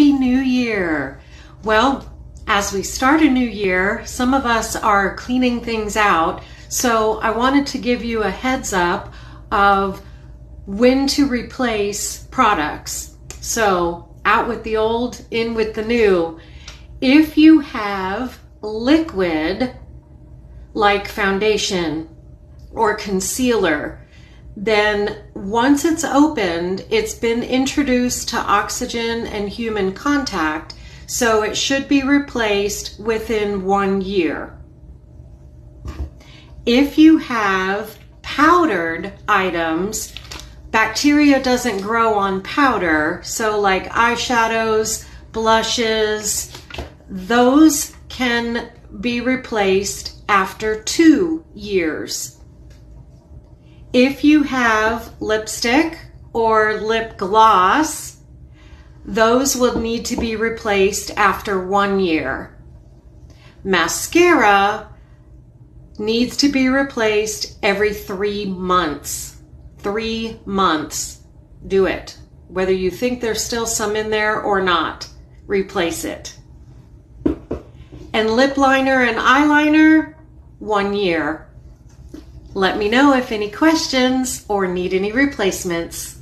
Happy New Year! Well, as we start a new year, some of us are cleaning things out, so I wanted to give you a heads up of when to replace products. So, out with the old, in with the new. If you have liquid like foundation or concealer, then once it's opened, it's been introduced to oxygen and human contact, so it should be replaced within 1 year. If you have powdered items, bacteria doesn't grow on powder, so like eyeshadows, blushes, those can be replaced after 2 years. If you have lipstick or lip gloss, those will need to be replaced after 1 year. Mascara needs to be replaced every 3 months. 3 months. Do it. Whether you think there's still some in there or not, replace it. And lip liner and eyeliner, 1 year. Let me know if any questions or need any replacements.